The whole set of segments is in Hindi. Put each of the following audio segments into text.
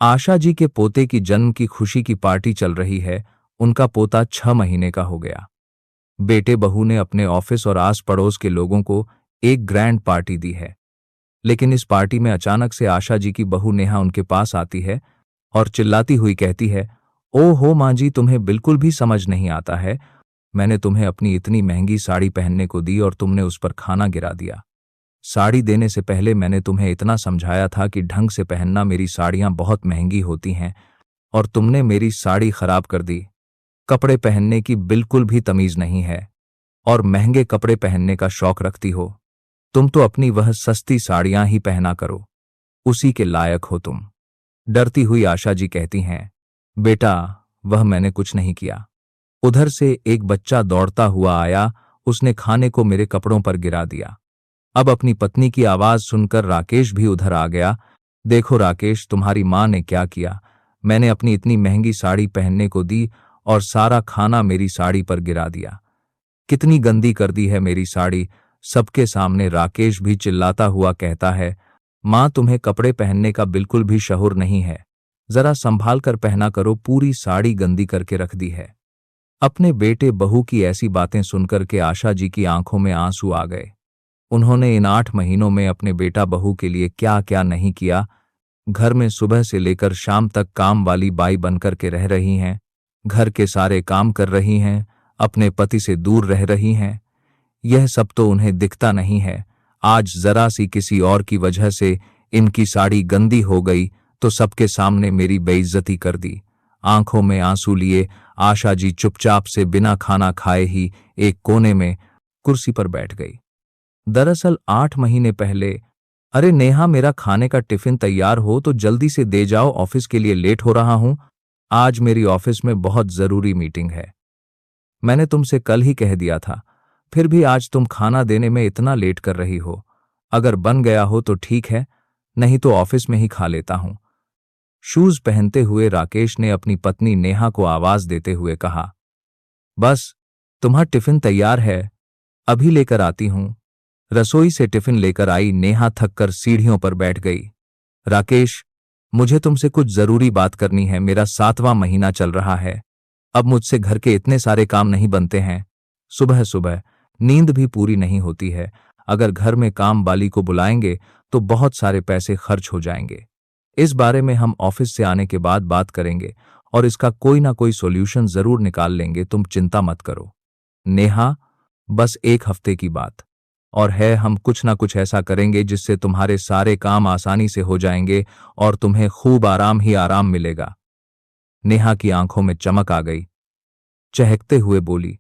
आशा जी के पोते की जन्म की खुशी की पार्टी चल रही है। उनका पोता 6 महीने का हो गया। बेटे बहू ने अपने ऑफिस और आस पड़ोस के लोगों को एक ग्रैंड पार्टी दी है। लेकिन इस पार्टी में अचानक से आशा जी की बहू नेहा उनके पास आती है और चिल्लाती हुई कहती है, ओ हो माँ जी, तुम्हें बिल्कुल भी समझ नहीं आता है। मैंने तुम्हें अपनी इतनी महंगी साड़ी पहनने को दी और तुमने उस पर खाना गिरा दिया। साड़ी देने से पहले मैंने तुम्हें इतना समझाया था कि ढंग से पहनना, मेरी साड़ियां बहुत महंगी होती हैं, और तुमने मेरी साड़ी खराब कर दी। कपड़े पहनने की बिल्कुल भी तमीज नहीं है और महंगे कपड़े पहनने का शौक रखती हो। तुम तो अपनी वह सस्ती साड़ियां ही पहना करो, उसी के लायक हो तुम। डरती हुई आशा जी कहती हैं, बेटा वह मैंने कुछ नहीं किया। उधर से एक बच्चा दौड़ता हुआ आया, उसने खाने को मेरे कपड़ों पर गिरा दिया। अब अपनी पत्नी की आवाज सुनकर राकेश भी उधर आ गया। देखो राकेश, तुम्हारी माँ ने क्या किया। मैंने अपनी इतनी महंगी साड़ी पहनने को दी और सारा खाना मेरी साड़ी पर गिरा दिया। कितनी गंदी कर दी है मेरी साड़ी। सबके सामने राकेश भी चिल्लाता हुआ कहता है, माँ तुम्हें कपड़े पहनने का बिल्कुल भी शऊर नहीं है। जरा संभाल कर पहना करो, पूरी साड़ी गंदी करके रख दी है। अपने बेटे बहू की ऐसी बातें सुनकर के आशा जी की आंखों में आंसू आ गए। उन्होंने इन 8 महीनों में अपने बेटा बहू के लिए क्या क्या नहीं किया। घर में सुबह से लेकर शाम तक काम वाली बाई बनकर के रह रही हैं, घर के सारे काम कर रही हैं, अपने पति से दूर रह रही हैं। यह सब तो उन्हें दिखता नहीं है। आज जरा सी किसी और की वजह से इनकी साड़ी गंदी हो गई तो सबके सामने मेरी बेइज्जती कर दी। आंखों में आंसू लिए आशा जी चुपचाप से बिना खाना खाए ही एक कोने में कुर्सी पर बैठ गई। दरअसल 8 महीने पहले, अरे नेहा, मेरा खाने का टिफिन तैयार हो तो जल्दी से दे जाओ, ऑफिस के लिए लेट हो रहा हूं। आज मेरी ऑफिस में बहुत जरूरी मीटिंग है। मैंने तुमसे कल ही कह दिया था, फिर भी आज तुम खाना देने में इतना लेट कर रही हो। अगर बन गया हो तो ठीक है, नहीं तो ऑफिस में ही खा लेता हूं। शूज पहनते हुए राकेश ने अपनी पत्नी नेहा को आवाज देते हुए कहा, बस तुम्हारा टिफिन तैयार है, अभी लेकर आती हूं। रसोई से टिफिन लेकर आई नेहा थककर सीढ़ियों पर बैठ गई। राकेश, मुझे तुमसे कुछ जरूरी बात करनी है। मेरा 7वां महीना चल रहा है। अब मुझसे घर के इतने सारे काम नहीं बनते हैं। सुबह सुबह नींद भी पूरी नहीं होती है। अगर घर में काम वाली को बुलाएंगे तो बहुत सारे पैसे खर्च हो जाएंगे। इस बारे में हम ऑफिस से आने के बाद बात करेंगे और इसका कोई ना कोई सॉल्यूशन जरूर निकाल लेंगे, तुम चिंता मत करो। नेहा, बस 1 हफ्ते की बात और है, हम कुछ ना कुछ ऐसा करेंगे जिससे तुम्हारे सारे काम आसानी से हो जाएंगे और तुम्हें खूब आराम ही आराम मिलेगा। नेहा की आंखों में चमक आ गई। चहकते हुए बोली,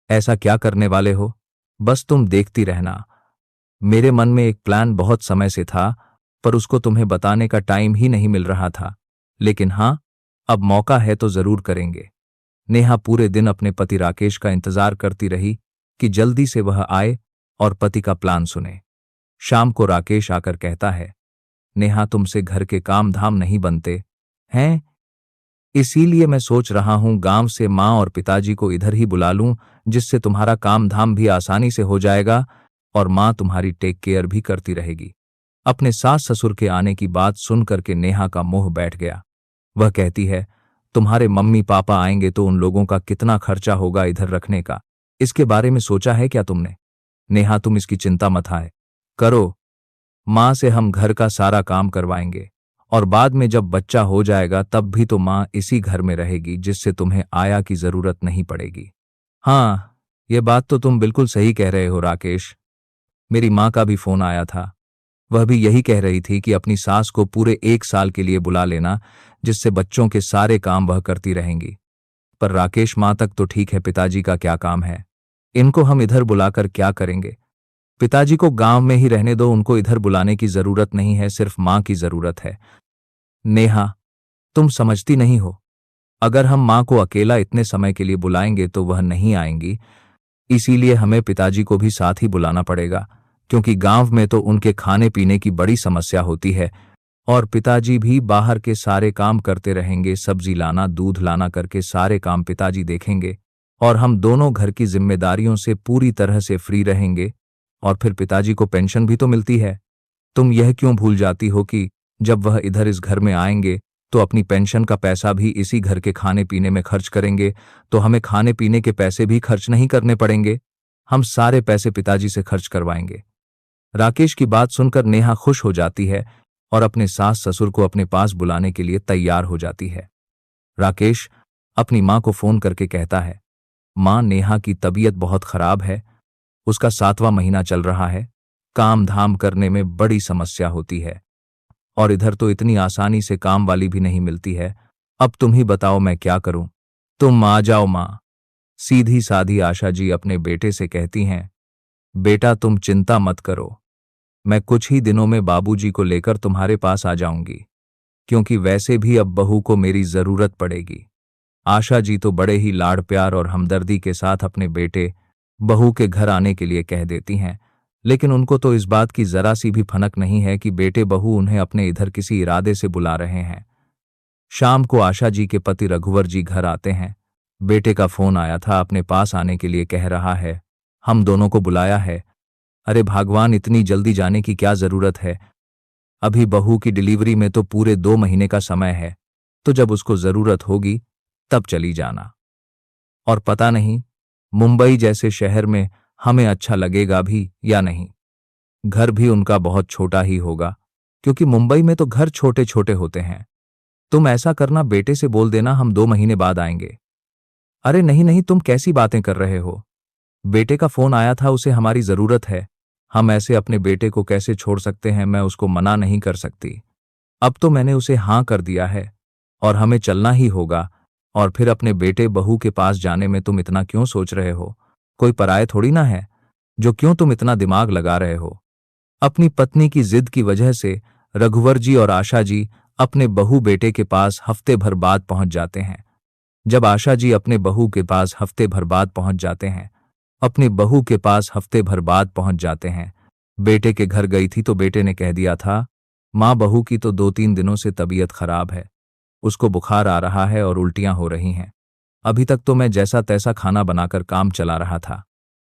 ऐसा क्या करने वाले हो? बस तुम देखती रहना। मेरे मन में एक प्लान बहुत समय से था, पर उसको तुम्हें बताने का टाइम ही नहीं मिल रहा था। लेकिन हाँ, अब मौका है तो जरूर करेंगे। नेहा पूरे दिन अपने पति राकेश का इंतजार करती रही कि जल्दी से वह आए और पति का प्लान सुने। शाम को राकेश आकर कहता है, नेहा, तुमसे घर के काम धाम नहीं बनते हैं, इसीलिए मैं सोच रहा हूं गांव से माँ और पिताजी को इधर ही बुला लूं, जिससे तुम्हारा काम धाम भी आसानी से हो जाएगा और माँ तुम्हारी टेक केयर भी करती रहेगी। अपने सास ससुर के आने की बात सुन करके नेहा का मुंह बैठ गया। वह कहती है, तुम्हारे मम्मी पापा आएंगे तो उन लोगों का कितना खर्चा होगा इधर रखने का, इसके बारे में सोचा है क्या तुमने? नेहा, तुम इसकी चिंता मत आए करो, माँ से हम घर का सारा काम करवाएंगे और बाद में जब बच्चा हो जाएगा तब भी तो माँ इसी घर में रहेगी, जिससे तुम्हें आया की जरूरत नहीं पड़ेगी। हाँ, ये बात तो तुम बिल्कुल सही कह रहे हो राकेश। मेरी माँ का भी फोन आया था। वह भी यही कह रही थी कि अपनी सास को पूरे 1 साल के लिए बुला लेना, जिससे बच्चों के सारे काम वह करती रहेंगी। पर राकेश, माँ तक तो ठीक है, पिताजी का क्या काम है? इनको हम इधर बुलाकर क्या करेंगे? पिताजी को गांव में ही रहने दो, उनको इधर बुलाने की जरूरत नहीं है, सिर्फ माँ की जरूरत है। नेहा, तुम समझती नहीं हो, अगर हम माँ को अकेला इतने समय के लिए बुलाएंगे तो वह नहीं आएंगी, इसीलिए हमें पिताजी को भी साथ ही बुलाना पड़ेगा, क्योंकि गांव में तो उनके खाने पीने की बड़ी समस्या होती है और पिताजी भी बाहर के सारे काम करते रहेंगे। सब्जी लाना, दूध लाना करके सारे काम पिताजी देखेंगे और हम दोनों घर की जिम्मेदारियों से पूरी तरह से फ्री रहेंगे। और फिर पिताजी को पेंशन भी तो मिलती है। तुम यह क्यों भूल जाती हो कि जब वह इधर इस घर में आएंगे तो अपनी पेंशन का पैसा भी इसी घर के खाने पीने में खर्च करेंगे, तो हमें खाने पीने के पैसे भी खर्च नहीं करने पड़ेंगे। हम सारे पैसे पिताजी से खर्च करवाएंगे। राकेश की बात सुनकर नेहा खुश हो जाती है और अपने सास ससुर को अपने पास बुलाने के लिए तैयार हो जाती है। राकेश अपनी मां को फोन करके कहता है, मां, नेहा की तबीयत बहुत खराब है, उसका 7वां महीना चल रहा है, काम धाम करने में बड़ी समस्या होती है और इधर तो इतनी आसानी से काम वाली भी नहीं मिलती है। अब तुम ही बताओ मैं क्या करूं। तुम आ जाओ मां। सीधी साधी आशा जी अपने बेटे से कहती हैं, बेटा तुम चिंता मत करो, मैं कुछ ही दिनों में बाबूजी को लेकर तुम्हारे पास आ जाऊंगी, क्योंकि वैसे भी अब बहू को मेरी जरूरत पड़ेगी। आशा जी तो बड़े ही लाड़ प्यार और हमदर्दी के साथ अपने बेटे बहू के घर आने के लिए कह देती हैं, लेकिन उनको तो इस बात की जरा सी भी फनक नहीं है कि बेटे बहू उन्हें अपने इधर किसी इरादे से बुला रहे हैं। शाम को आशा जी के पति रघुवर जी घर आते हैं। बेटे का फोन आया था, अपने पास आने के लिए कह रहा है, हम दोनों को बुलाया है। अरे भगवान, इतनी जल्दी जाने की क्या जरूरत है, अभी बहू की डिलीवरी में तो पूरे 2 महीने का समय है, तो जब उसको जरूरत होगी तब चली जाना। और पता नहीं मुंबई जैसे शहर में हमें अच्छा लगेगा भी या नहीं। घर भी उनका बहुत छोटा ही होगा, क्योंकि मुंबई में तो घर छोटे छोटे होते हैं। तुम ऐसा करना, बेटे से बोल देना हम 2 महीने बाद आएंगे। अरे नहीं नहीं, तुम कैसी बातें कर रहे हो, बेटे का फोन आया था, उसे हमारी जरूरत है, हम ऐसे अपने बेटे को कैसे छोड़ सकते हैं, मैं उसको मना नहीं कर सकती। अब तो मैंने उसे हाँ कर दिया है और हमें चलना ही होगा। और फिर अपने बेटे बहू के पास जाने में तुम इतना क्यों सोच रहे हो, कोई पराये थोड़ी ना है जो क्यों तुम इतना दिमाग लगा रहे हो। अपनी पत्नी की जिद की वजह से रघुवर जी और आशा जी अपने बहू बेटे के पास हफ्ते भर बाद पहुंच जाते हैं। जब आशा जी अपने बहू के पास हफ्ते भर बाद पहुंच जाते हैं, अपनी बहू के पास हफ्ते भर बाद पहुंच जाते हैं, बेटे के घर गई थी तो बेटे ने कह दिया था, मां, बहू की तो 2-3 दिनों से तबीयत खराब है, उसको बुखार आ रहा है और उल्टियां हो रही हैं। अभी तक तो मैं जैसा तैसा खाना बनाकर काम चला रहा था,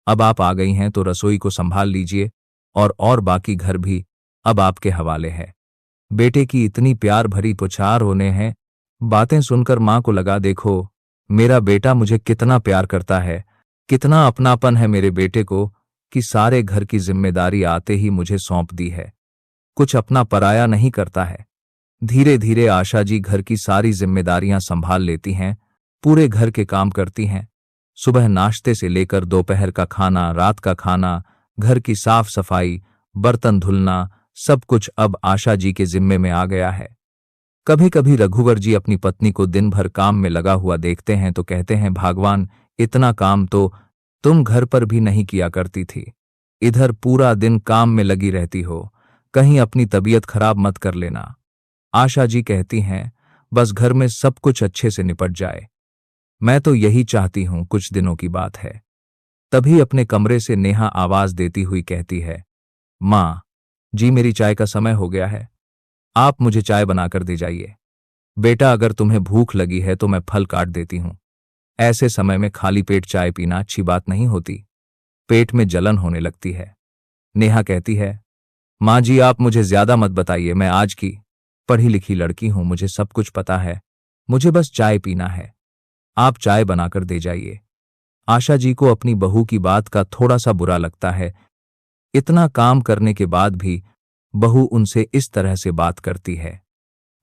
अब आप आ गई हैं तो रसोई को संभाल लीजिए और बाकी घर भी अब आपके हवाले है। बेटे की इतनी प्यार भरी पुचार होने हैं, बातें सुनकर मां को लगा, देखो मेरा बेटा मुझे कितना प्यार करता है, कितना अपनापन है मेरे बेटे को कि सारे घर की जिम्मेदारी आते ही मुझे सौंप दी है, कुछ अपना पराया नहीं करता है। धीरे धीरे आशा जी घर की सारी जिम्मेदारियां संभाल लेती हैं, पूरे घर के काम करती हैं। सुबह नाश्ते से लेकर दोपहर का खाना, रात का खाना, घर की साफ सफाई, बर्तन धुलना, सब कुछ अब आशा जी के जिम्मे में आ गया है। कभी कभी रघुवर जी अपनी पत्नी को दिन भर काम में लगा हुआ देखते हैं तो कहते हैं, भगवान, इतना काम तो तुम घर पर भी नहीं किया करती थी, इधर पूरा दिन काम में लगी रहती हो, कहीं अपनी तबीयत खराब मत कर लेना। आशा जी कहती हैं, बस घर में सब कुछ अच्छे से निपट जाए, मैं तो यही चाहती हूं, कुछ दिनों की बात है। तभी अपने कमरे से नेहा आवाज देती हुई कहती है, मां जी, मेरी चाय का समय हो गया है, आप मुझे चाय बनाकर दे जाइए। बेटा, अगर तुम्हें भूख लगी है तो मैं फल काट देती हूं, ऐसे समय में खाली पेट चाय पीना अच्छी बात नहीं होती, पेट में जलन होने लगती है। नेहा कहती है, मां जी, आप मुझे ज्यादा मत बताइए, मैं आज की पढ़ी लिखी लड़की हूं, मुझे सब कुछ पता है, मुझे बस चाय पीना है, आप चाय बनाकर दे जाइए। आशा जी को अपनी बहू की बात का थोड़ा सा बुरा लगता है, इतना काम करने के बाद भी बहू उनसे इस तरह से बात करती है।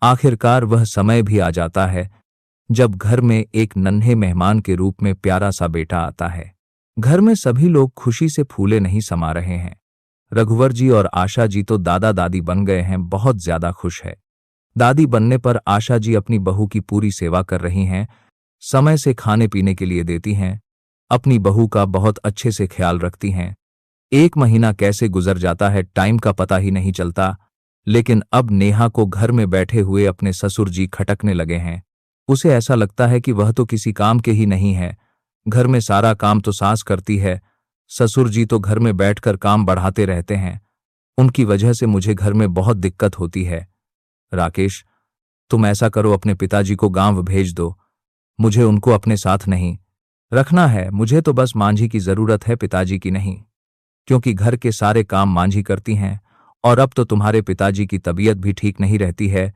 आखिरकार वह समय भी आ जाता है जब घर में एक नन्हे मेहमान के रूप में प्यारा सा बेटा आता है। घर में सभी लोग खुशी से फूले नहीं समा रहे हैं। रघुवर जी और आशा जी तो दादा दादी बन गए हैं, बहुत ज्यादा खुश है। दादी बनने पर आशा जी अपनी बहू की पूरी सेवा कर रही हैं, समय से खाने पीने के लिए देती हैं, अपनी बहू का बहुत अच्छे से ख्याल रखती हैं। 1 महीना कैसे गुजर जाता है टाइम का पता ही नहीं चलता, लेकिन अब नेहा को घर में बैठे हुए अपने ससुर जी खटकने लगे हैं। उसे ऐसा लगता है कि वह तो किसी काम के ही नहीं है, घर में सारा काम तो सास करती है, ससुर जी तो घर में बैठकर काम बढ़ाते रहते हैं, उनकी वजह से मुझे घर में बहुत दिक्कत होती है। राकेश, तुम ऐसा करो, अपने पिताजी को गांव भेज दो, मुझे उनको अपने साथ नहीं रखना है, मुझे तो बस मांझी की जरूरत है, पिताजी की नहीं, क्योंकि घर के सारे काम मांझी करती हैं और अब तो तुम्हारे पिताजी की तबीयत भी ठीक नहीं रहती है,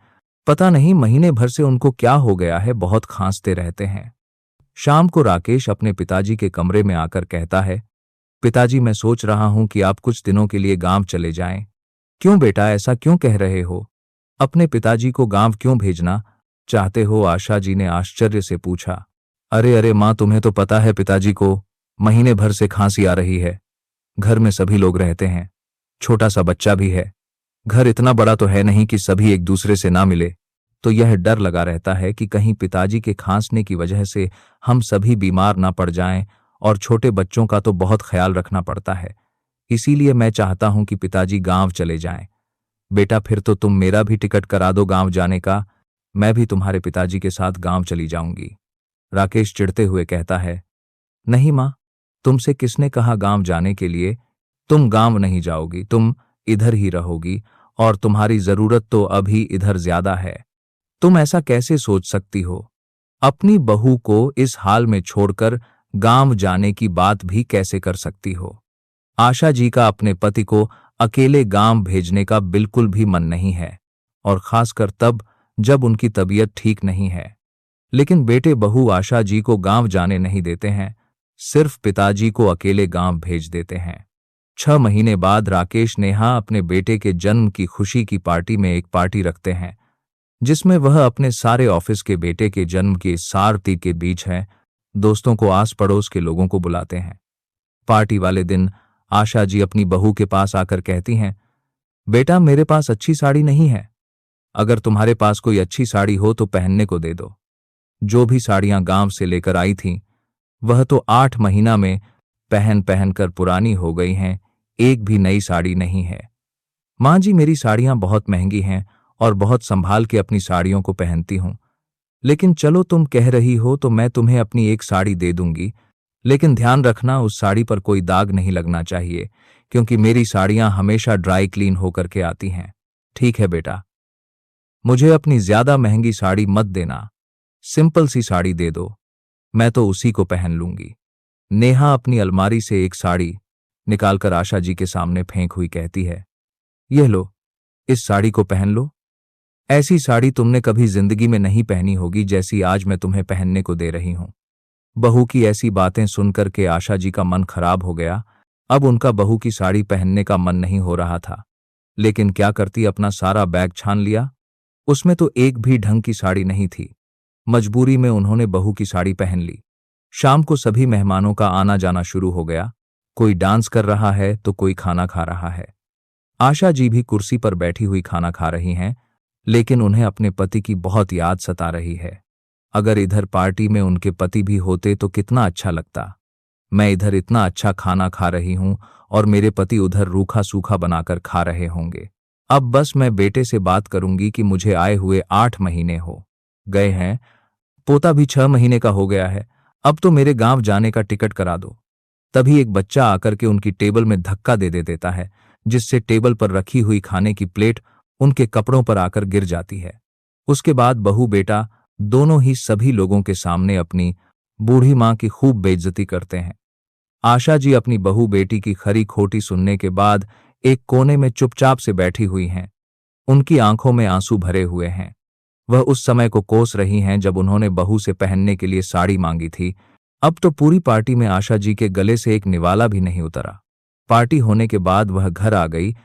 पता नहीं महीने भर से उनको क्या हो गया है, बहुत खांसते रहते हैं। शाम को राकेश अपने पिताजी के कमरे में आकर कहता है, पिताजी मैं सोच रहा हूं कि आप कुछ दिनों के लिए गांव चले जाएं। क्यों बेटा, ऐसा क्यों कह रहे हो? अपने पिताजी को गांव क्यों भेजना चाहते हो? आशा जी ने आश्चर्य से पूछा। अरे अरे माँ, तुम्हें तो पता है पिताजी को महीने भर से खांसी आ रही है। घर में सभी लोग रहते हैं, छोटा सा बच्चा भी है। घर इतना बड़ा तो है नहीं कि सभी एक दूसरे से ना मिले, तो यह डर लगा रहता है कि कहीं पिताजी के खांसने की वजह से हम सभी बीमार ना पड़ जाएं, और छोटे बच्चों का तो बहुत ख्याल रखना पड़ता है। इसीलिए मैं चाहता हूं कि पिताजी गांव चले जाएं। बेटा फिर तो तुम मेरा भी टिकट करा दो गांव जाने का, मैं भी तुम्हारे पिताजी के साथ गांव चली जाऊंगी। राकेश चिढ़ते हुए कहता है, नहीं मां, तुमसे किसने कहा गांव जाने के लिए? तुम गांव नहीं जाओगी, तुम इधर ही रहोगी, और तुम्हारी जरूरत तो अभी इधर ज्यादा है। तुम ऐसा कैसे सोच सकती हो? अपनी बहू को इस हाल में छोड़कर गांव जाने की बात भी कैसे कर सकती हो? आशा जी का अपने पति को अकेले गांव भेजने का बिल्कुल भी मन नहीं है, और खासकर तब जब उनकी तबीयत ठीक नहीं है। लेकिन बेटे बहू आशा जी को गांव जाने नहीं देते हैं, सिर्फ पिताजी को अकेले गांव भेज देते हैं। 6 महीने बाद राकेश नेहा अपने बेटे के जन्म की खुशी की पार्टी में एक पार्टी रखते हैं, जिसमें वह अपने सारे ऑफिस के बेटे के जन्म की सारती के बीच है, दोस्तों को, आस पड़ोस के लोगों को बुलाते हैं। पार्टी वाले दिन आशा जी अपनी बहू के पास आकर कहती हैं, बेटा मेरे पास अच्छी साड़ी नहीं है, अगर तुम्हारे पास कोई अच्छी साड़ी हो तो पहनने को दे दो। जो भी साड़ियां गांव से लेकर आई थीं, वह तो 8 महीना में पहन पहन कर पुरानी हो गई हैं, एक भी नई साड़ी नहीं है। मां जी, मेरी साड़ियां बहुत महंगी हैं और बहुत संभाल के अपनी साड़ियों को पहनती हूं, लेकिन चलो तुम कह रही हो तो मैं तुम्हें अपनी एक साड़ी दे दूंगी, लेकिन ध्यान रखना उस साड़ी पर कोई दाग नहीं लगना चाहिए, क्योंकि मेरी साड़ियां हमेशा ड्राई क्लीन होकर के आती हैं। ठीक है बेटा, मुझे अपनी ज्यादा महंगी साड़ी मत देना, सिंपल सी साड़ी दे दो, मैं तो उसी को पहन लूंगी। नेहा अपनी अलमारी से एक साड़ी निकालकर आशा जी के सामने फेंक हुई कहती है, यह लो, इस साड़ी को पहन लो। ऐसी साड़ी तुमने कभी जिंदगी में नहीं पहनी होगी जैसी आज मैं तुम्हें पहनने को दे रही हूं। बहू की ऐसी बातें सुनकर के आशा जी का मन खराब हो गया। अब उनका बहू की साड़ी पहनने का मन नहीं हो रहा था, लेकिन क्या करती, अपना सारा बैग छान लिया, उसमें तो एक भी ढंग की साड़ी नहीं थी। मजबूरी में उन्होंने बहू की साड़ी पहन ली। शाम को सभी मेहमानों का आना जाना शुरू हो गया, कोई डांस कर रहा है तो कोई खाना खा रहा है। आशा जी भी कुर्सी पर बैठी हुई खाना खा रही हैं, लेकिन उन्हें अपने पति की बहुत याद सता रही है। अगर इधर पार्टी में उनके पति भी होते तो कितना अच्छा लगता। मैं इधर इतना अच्छा खाना खा रही हूं और मेरे पति उधर रूखा सूखा बनाकर खा रहे होंगे। अब बस मैं बेटे से बात करूंगी कि मुझे आए हुए 8 महीने हो गए हैं, पोता भी 6 महीने का हो गया है, अब तो मेरे गांव जाने का टिकट करा दो। तभी एक बच्चा आकर के उनकी टेबल में धक्का दे देता है, जिससे टेबल पर रखी हुई खाने की प्लेट उनके कपड़ों पर आकर गिर जाती है। उसके बाद बहू बेटा दोनों ही सभी लोगों के सामने अपनी बूढ़ी मां की खूब बेइज्जती करते हैं। आशा जी अपनी बहू बेटी की खरी खोटी सुनने के बाद एक कोने में चुपचाप से बैठी हुई हैं। उनकी आंखों में आंसू भरे हुए हैं। वह उस समय को कोस रही हैं जब उन्होंने बहू से पहनने के लिए साड़ी मांगी थी। अब तो पूरी पार्टी में आशा जी के गले से एक निवाला भी नहीं उतरा। पार्टी होने के बाद वह घर आ गई।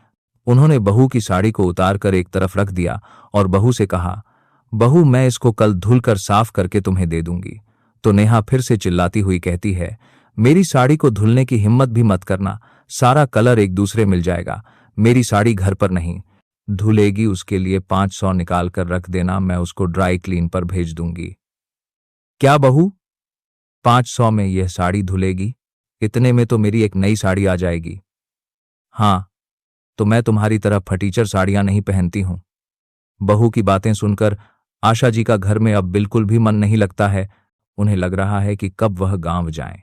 उन्होंने बहू की साड़ी को उतार कर एक तरफ रख दिया और बहू से कहा, बहू मैं इसको कल धुलकर साफ करके तुम्हें दे दूंगी। तो नेहा फिर से चिल्लाती हुई कहती है, मेरी साड़ी को धुलने की हिम्मत भी मत करना, सारा कलर एक दूसरे मिल जाएगा। मेरी साड़ी घर पर नहीं धुलेगी, उसके लिए 500 निकाल कर रख देना, मैं उसको ड्राई क्लीन पर भेज दूंगी। क्या बहू, 500 में यह साड़ी धुलेगी? इतने में तो मेरी एक नई साड़ी आ जाएगी। हाँ, तो मैं तुम्हारी तरह फटीचर साड़ियां नहीं पहनती हूं। बहू की बातें सुनकर आशा जी का घर में अब बिल्कुल भी मन नहीं लगता है। उन्हें लग रहा है कि कब वह गांव जाएं।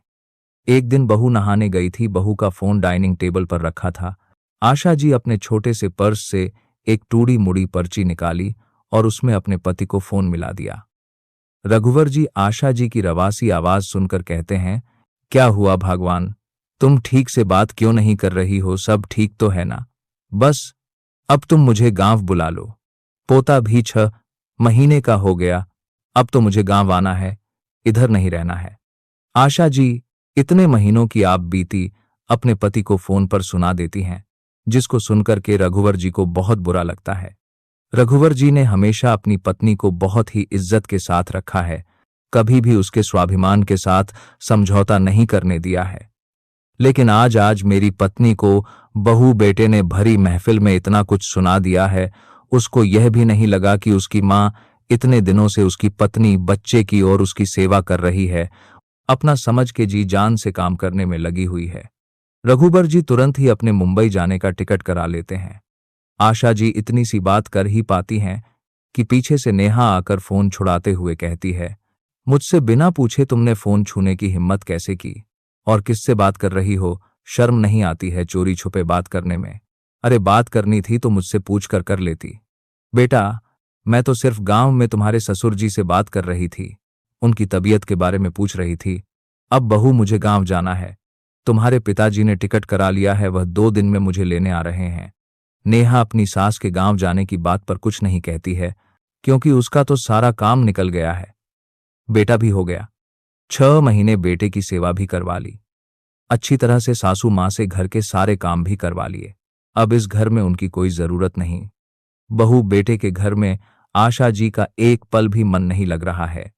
एक दिन बहू नहाने गई थी। बहू का फोन डाइनिंग टेबल पर रखा था। आशा जी अपने छोटे से पर्स से एक टूड़ी मुड़ी पर्ची निकाली और उसमें अपने पति को फोन मिला दिया। रघुवर जी आशा जी की रवासी आवाज सुनकर कहते हैं, क्या हुआ भगवान, तुम ठीक से बात क्यों नहीं कर रही हो? सब ठीक तो है ना? बस अब तुम मुझे गांव बुला लो। पोता भी 6 महीने का हो गया, अब तो मुझे गांव आना है, इधर नहीं रहना है। आशा जी इतने महीनों की आप बीती अपने पति को फोन पर सुना देती हैं, जिसको सुनकर के रघुवर जी को बहुत बुरा लगता है। रघुवर जी ने हमेशा अपनी पत्नी को बहुत ही इज्जत के साथ रखा है, कभी भी उसके स्वाभिमान के साथ समझौता नहीं करने दिया है। लेकिन आज आज मेरी पत्नी को बहू बेटे ने भरी महफिल में इतना कुछ सुना दिया है, उसको यह भी नहीं लगा कि उसकी माँ इतने दिनों से उसकी पत्नी बच्चे की और उसकी सेवा कर रही है, अपना समझ के जी जान से काम करने में लगी हुई है। रघुबर जी तुरंत ही अपने मुंबई जाने का टिकट करा लेते हैं। आशा जी इतनी सी बात कर ही पाती हैं कि पीछे से नेहा आकर फोन छुड़ाते हुए कहती है, मुझसे बिना पूछे तुमने फोन छूने की हिम्मत कैसे की? और किससे बात कर रही हो? शर्म नहीं आती है चोरी छुपे बात करने में? अरे बात करनी थी तो मुझसे पूछ कर लेती। बेटा, मैं तो सिर्फ गांव में तुम्हारे ससुर जी से बात कर रही थी, उनकी तबीयत के बारे में पूछ रही थी। अब बहू मुझे गांव जाना है, तुम्हारे पिताजी ने टिकट करा लिया है, वह 2 दिन में मुझे लेने आ रहे हैं। नेहा अपनी सास के गांव जाने की बात पर कुछ नहीं कहती है, क्योंकि उसका तो सारा काम निकल गया है। बेटा भी हो गया, 6 महीने बेटे की सेवा भी करवा ली, अच्छी तरह से सासू माँ से घर के सारे काम भी करवा लिए। अब इस घर में उनकी कोई जरूरत नहीं। बहू बेटे के घर में आशा जी का एक पल भी मन नहीं लग रहा है,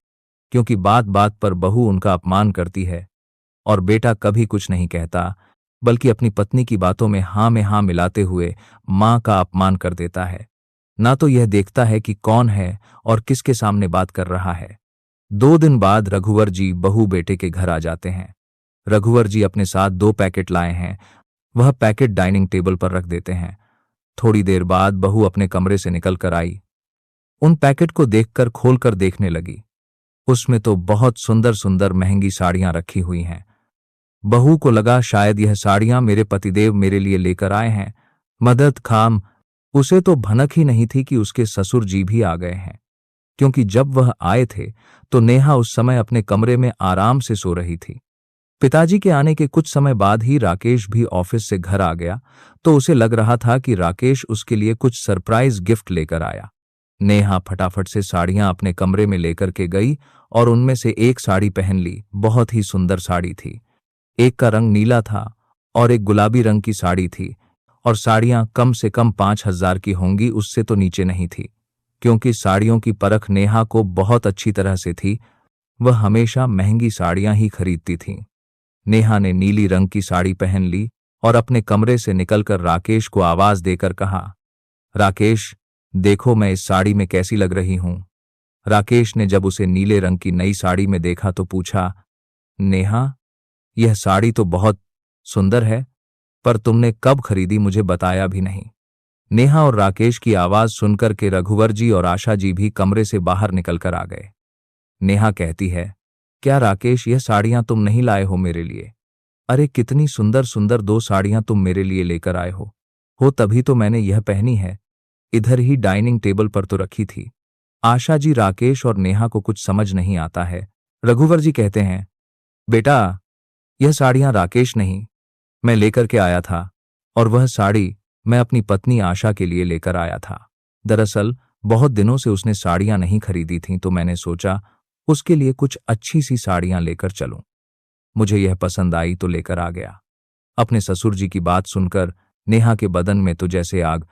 क्योंकि बात बात पर बहू उनका अपमान करती है और बेटा कभी कुछ नहीं कहता, बल्कि अपनी पत्नी की बातों में हाँ मिलाते हुए मां का अपमान कर देता है। ना तो यह देखता है कि कौन है और किसके सामने बात कर रहा है। 2 दिन बाद रघुवर जी बहू बेटे के घर आ जाते हैं। रघुवर जी अपने साथ 2 पैकेट लाए हैं, वह पैकेट डाइनिंग टेबल पर रख देते हैं। थोड़ी देर बाद बहू अपने कमरे से निकल कर आई, उन पैकेट को देखकर खोलकर देखने लगी। उसमें तो बहुत सुंदर सुंदर महंगी साड़ियां रखी हुई हैं। बहू को लगा शायद यह साड़ियां मेरे पतिदेव मेरे लिए लेकर आए हैं। मदद खाम, उसे तो भनक ही नहीं थी कि उसके ससुर जी भी आ गए हैं, क्योंकि जब वह आए थे तो नेहा उस समय अपने कमरे में आराम से सो रही थी। पिताजी के आने के कुछ समय बाद ही राकेश भी ऑफिस से घर आ गया, तो उसे लग रहा था कि राकेश उसके लिए कुछ सरप्राइज गिफ्ट लेकर आया। नेहा फटाफट से साड़ियां अपने कमरे में लेकर के गई और उनमें से एक साड़ी पहन ली। बहुत ही सुंदर साड़ी थी। एक का रंग नीला था और एक गुलाबी रंग की साड़ी थी, और साड़ियां कम से कम 5,000 की होंगी, उससे तो नीचे नहीं थी। क्योंकि साड़ियों की परख नेहा को बहुत अच्छी तरह से थी, वह हमेशा महंगी साड़ियां ही खरीदती थीं। नेहा ने नीली रंग की साड़ी पहन ली और अपने कमरे से निकलकर राकेश को आवाज देकर कहा, राकेश, देखो मैं इस साड़ी में कैसी लग रही हूं। राकेश ने जब उसे नीले रंग की नई साड़ी में देखा तो पूछा, नेहा, यह साड़ी तो बहुत सुंदर है, पर तुमने कब खरीदी, मुझे बताया भी नहीं। नेहा और राकेश की आवाज सुनकर के रघुवर जी और आशा जी भी कमरे से बाहर निकलकर आ गए। नेहा कहती है, क्या राकेश, यह साड़ियां तुम नहीं लाए हो मेरे लिए? अरे कितनी सुंदर सुंदर 2 साड़ियां तुम मेरे लिए लेकर आए हो तभी तो मैंने यह पहनी है, इधर ही डाइनिंग टेबल पर तो रखी थी। आशा जी, राकेश और नेहा को कुछ समझ नहीं आता है। रघुवर जी कहते हैं, बेटा, यह साड़ियां राकेश नहीं, मैं लेकर के आया था, और वह साड़ी मैं अपनी पत्नी आशा के लिए लेकर आया था। दरअसल बहुत दिनों से उसने साड़ियां नहीं खरीदी थीं, तो मैंने सोचा उसके लिए कुछ अच्छी सी साड़ियां लेकर चलूं। मुझे यह पसंद आई तो लेकर आ गया। अपने ससुर जी की बात सुनकर नेहा के बदन में तो जैसे आग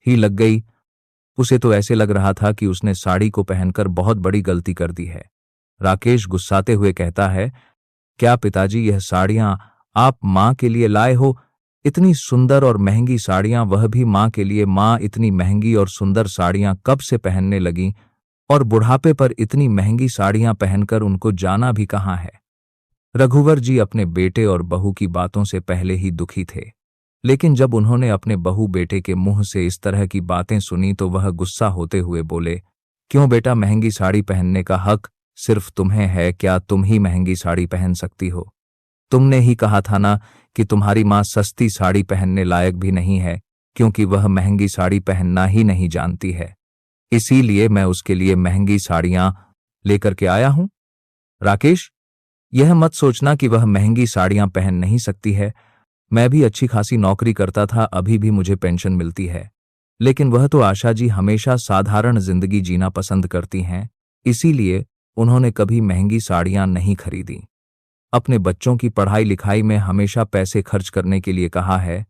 ही लग गई। उसे तो ऐसे लग रहा था कि उसने साड़ी को पहनकर बहुत बड़ी गलती कर दी है। राकेश गुस्साते हुए कहता है, क्या पिताजी, यह साड़ियां आप मां के लिए लाए हो? इतनी सुंदर और महंगी साड़ियां, वह भी मां के लिए। मां इतनी महंगी और सुंदर साड़ियां कब से पहनने लगी, और बुढ़ापे पर इतनी महंगी साड़ियां पहनकर उनको जाना भी कहाँ है? रघुवर जी अपने बेटे और बहू की बातों से पहले ही दुखी थे, लेकिन जब उन्होंने अपने बहू बेटे के मुंह से इस तरह की बातें सुनी तो वह गुस्सा होते हुए बोले, क्यों बेटा, महंगी साड़ी पहनने का हक सिर्फ तुम्हें है क्या? तुम ही महंगी साड़ी पहन सकती हो। तुमने ही कहा था ना कि तुम्हारी मां सस्ती साड़ी पहनने लायक भी नहीं है, क्योंकि वह महंगी साड़ी पहनना ही नहीं जानती है। इसीलिए मैं उसके लिए महंगी साड़ियां लेकर के आया हूं। राकेश, यह मत सोचना कि वह महंगी साड़ियां पहन नहीं सकती है। मैं भी अच्छी खासी नौकरी करता था, अभी भी मुझे पेंशन मिलती है, लेकिन वह तो आशा जी हमेशा साधारण जिंदगी जीना पसंद करती हैं, इसीलिए उन्होंने कभी महंगी साड़ियां नहीं खरीदी। अपने बच्चों की पढ़ाई लिखाई में हमेशा पैसे खर्च करने के लिए कहा है,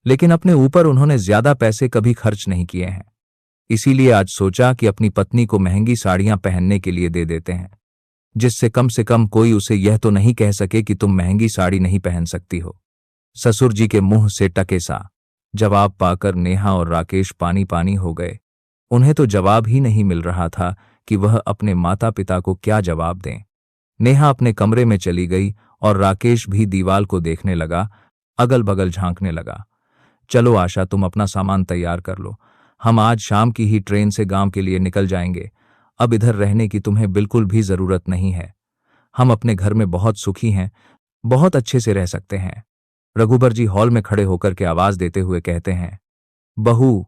लेकिन अपने ऊपर उन्होंने ज्यादा पैसे कभी खर्च नहीं किए हैं। इसीलिए आज सोचा कि अपनी पत्नी को महंगी साड़ियां पहनने के लिए दे देते हैं, जिससे कम से कम कोई उसे यह तो नहीं कह सके कि तुम महंगी साड़ी नहीं पहन सकती हो। ससुर जी के मुंह से टके सा जवाब पाकर नेहा और राकेश पानी पानी हो गए। उन्हें तो जवाब ही नहीं मिल रहा था कि वह अपने माता पिता को क्या जवाब दें। नेहा अपने कमरे में चली गई और राकेश भी दीवार को देखने लगा, अगल बगल झांकने लगा। चलो आशा, तुम अपना सामान तैयार कर लो, हम आज शाम की ही ट्रेन से गांव के लिए निकल जाएंगे। अब इधर रहने की तुम्हें बिल्कुल भी जरूरत नहीं है। हम अपने घर में बहुत सुखी हैं, बहुत अच्छे से रह सकते हैं। रघुबर जी हॉल में खड़े होकर के आवाज देते हुए कहते हैं, बहू,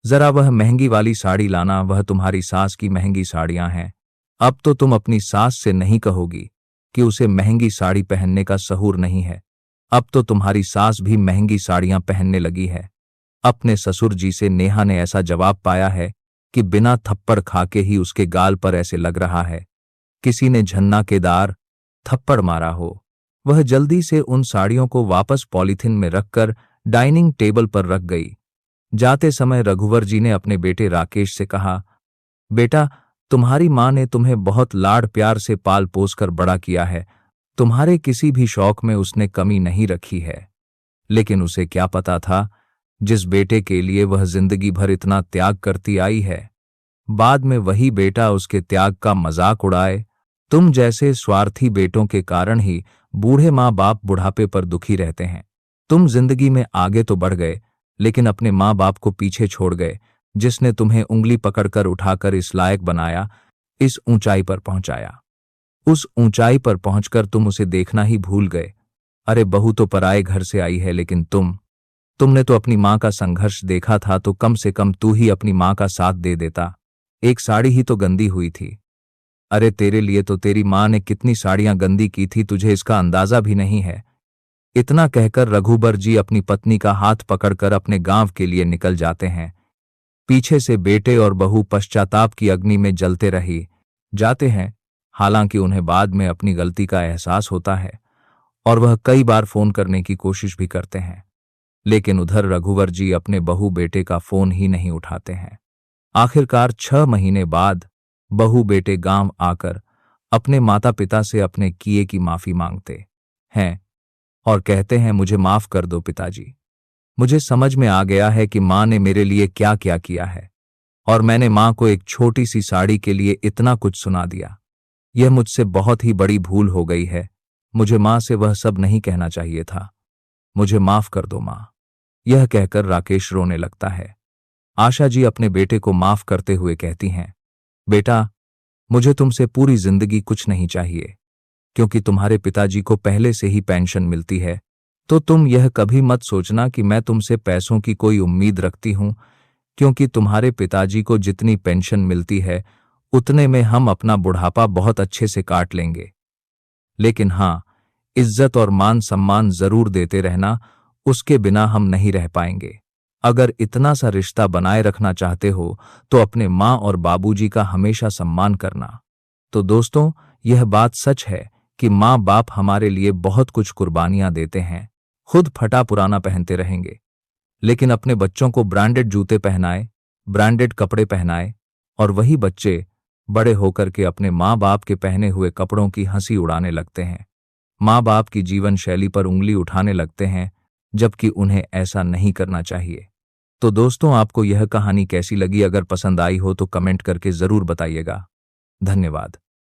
जरा वह महंगी वाली साड़ी लाना, वह तुम्हारी सास की महंगी साड़ियां हैं। अब तो तुम अपनी सास से नहीं कहोगी कि उसे महंगी साड़ी पहनने का सहूर नहीं है। अब तो तुम्हारी सास भी महंगी साड़ियां पहनने लगी है। अपने ससुर जी से नेहा ने ऐसा जवाब पाया है कि बिना थप्पड़ खाके ही उसके गाल पर ऐसे लग रहा है किसी ने झन्नाकेदार थप्पड़ मारा हो। वह जल्दी से उन साड़ियों को वापस पॉलीथिन में रखकर डाइनिंग टेबल पर रख गई। जाते समय रघुवर जी ने अपने बेटे राकेश से कहा, बेटा, तुम्हारी माँ ने तुम्हें बहुत लाड़ प्यार से पाल पोस कर बड़ा किया है, तुम्हारे किसी भी शौक में उसने कमी नहीं रखी है। लेकिन उसे क्या पता था, जिस बेटे के लिए वह जिंदगी भर इतना त्याग करती आई है, बाद में वही बेटा उसके त्याग का मजाक उड़ाए। तुम जैसे स्वार्थी बेटों के कारण ही बूढ़े माँ बाप बुढ़ापे पर दुखी रहते हैं। तुम जिंदगी में आगे तो बढ़ गए, लेकिन अपने माँ बाप को पीछे छोड़ गए, जिसने तुम्हें उंगली पकड़कर उठाकर इस लायक बनाया, इस ऊंचाई पर पहुंचाया। उस ऊंचाई पर पहुंचकर तुम उसे देखना ही भूल गए। अरे बहू तो पराए घर से आई है, लेकिन तुमने तो अपनी माँ का संघर्ष देखा था, तो कम से कम तू ही अपनी माँ का साथ दे देता। एक साड़ी ही तो गंदी हुई थी। अरे तेरे लिए तो तेरी माँ ने कितनी साड़ियां गंदी की थी, तुझे इसका अंदाजा भी नहीं है। इतना कहकर रघुबर जी अपनी पत्नी का हाथ पकड़कर अपने गांव के लिए निकल जाते हैं। पीछे से बेटे और बहू पश्चाताप की अग्नि में जलते रही जाते हैं। हालांकि उन्हें बाद में अपनी गलती का एहसास होता है और वह कई बार फोन करने की कोशिश भी करते हैं, लेकिन उधर रघुवर जी अपने बहू बेटे का फोन ही नहीं उठाते हैं। आखिरकार 6 महीने बाद बहू बेटे गांव आकर अपने माता पिता से अपने किए की माफी मांगते हैं और कहते हैं, मुझे माफ कर दो पिताजी, मुझे समझ में आ गया है कि माँ ने मेरे लिए क्या क्या किया है और मैंने माँ को एक छोटी सी साड़ी के लिए इतना कुछ सुना दिया। यह मुझसे बहुत ही बड़ी भूल हो गई है। मुझे माँ से वह सब नहीं कहना चाहिए था। मुझे माफ कर दो माँ। यह कहकर राकेश रोने लगता है। आशा जी अपने बेटे को माफ करते हुए कहती हैं, बेटा, मुझे तुमसे पूरी जिंदगी कुछ नहीं चाहिए, क्योंकि तुम्हारे पिताजी को पहले से ही पेंशन मिलती है, तो तुम यह कभी मत सोचना कि मैं तुमसे पैसों की कोई उम्मीद रखती हूं, क्योंकि तुम्हारे पिताजी को जितनी पेंशन मिलती है उतने में हम अपना बुढ़ापा बहुत अच्छे से काट लेंगे। लेकिन हाँ, इज्जत और मान सम्मान जरूर देते रहना, उसके बिना हम नहीं रह पाएंगे। अगर इतना सा रिश्ता बनाए रखना चाहते हो तो अपने माँ और बाबूजी का हमेशा सम्मान करना। तो दोस्तों, यह बात सच है कि माँ बाप हमारे लिए बहुत कुछ कुर्बानियां देते हैं। खुद फटा पुराना पहनते रहेंगे, लेकिन अपने बच्चों को ब्रांडेड जूते पहनाए, ब्रांडेड कपड़े पहनाए, और वही बच्चे बड़े होकर के अपने माँ बाप के पहने हुए कपड़ों की हंसी उड़ाने लगते हैं, माँ बाप की जीवन शैली पर उंगली उठाने लगते हैं, जबकि उन्हें ऐसा नहीं करना चाहिए। तो दोस्तों, आपको यह कहानी कैसी लगी? अगर पसंद आई हो तो कमेंट करके जरूर बताइएगा। धन्यवाद।